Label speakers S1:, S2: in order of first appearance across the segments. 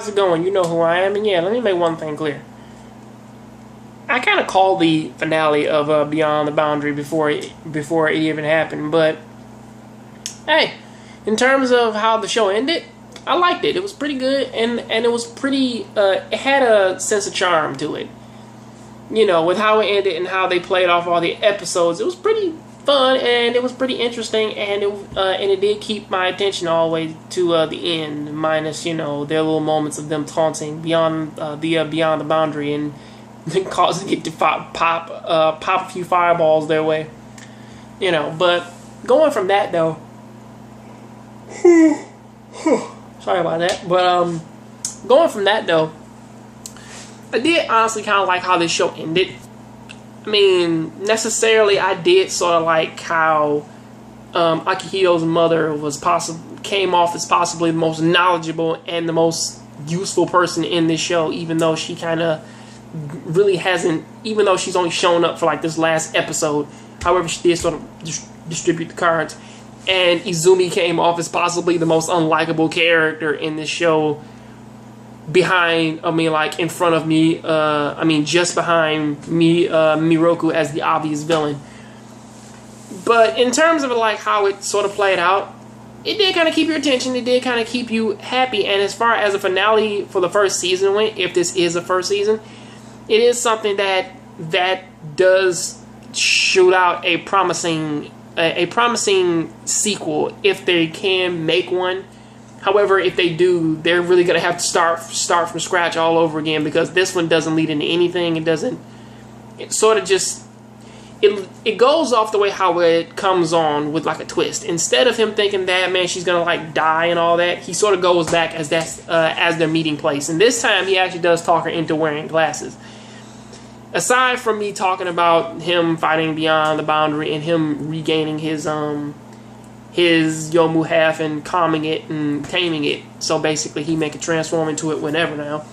S1: How's it going? You know who I am, and yeah, let me make one thing clear. I kind of called the finale of Beyond the Boundary before it even happened, but hey, in terms of how the show ended, I liked it. It was pretty good, and it was pretty. It had a sense of charm to it. You know, with how it ended and how they played off all the episodes, it was pretty fun and it was pretty interesting, and it did keep my attention all the way to the end, minus their little moments of them taunting beyond the boundary and causing it to pop a few fireballs their way, But going from that though, sorry about that, but going from that though, I did honestly kind of like how this show ended. I mean, necessarily, I did sort of like how Akihito's mother came off as possibly the most knowledgeable and the most useful person in this show, even though she kind of really hasn't, even though she's only shown up for like this last episode. However, she did sort of distribute the cards. And Izumi came off as possibly the most unlikable character in this show, in front of me, just behind me, Miroku as the obvious villain. But in terms of like how it sort of played out, it did kind of keep your attention, it did kind of keep you happy, and as far as a finale for the first season went, if this is a first season, it is something that does shoot out a promising sequel if they can make one. However, if they do, they're really going to have to start from scratch all over again, because this one doesn't lead into anything. It sort of just, it goes off the way how it comes on with like a twist. Instead of him thinking that, man, she's going to like die and all that, he sort of goes back as their meeting place. And this time he actually does talk her into wearing glasses. Aside from me talking about him fighting beyond the boundary and him regaining his Yomu half and calming it and taming it, so basically he can transform into it whenever now,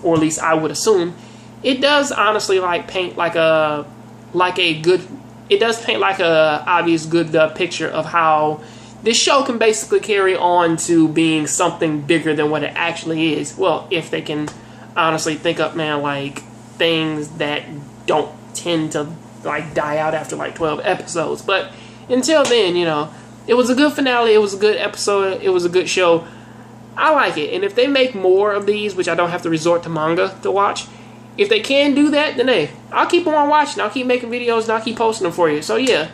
S1: or at least I would assume, it does honestly paint like a obvious good picture of how this show can basically carry on to being something bigger than what it actually is. Well, if they can honestly think up, things that don't tend to die out after 12 episodes. But until then, it was a good finale, it was a good episode, it was a good show. I like it, and if they make more of these, which I don't have to resort to manga to watch, if they can do that, then hey, I'll keep on watching, I'll keep making videos, and I'll keep posting them for you. So yeah,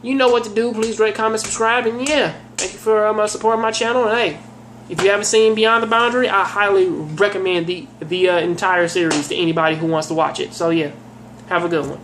S1: you know what to do. Please rate, comment, subscribe, and yeah, thank you for supporting my channel. And hey, if you haven't seen Beyond the Boundary, I highly recommend the entire series to anybody who wants to watch it. So yeah, have a good one.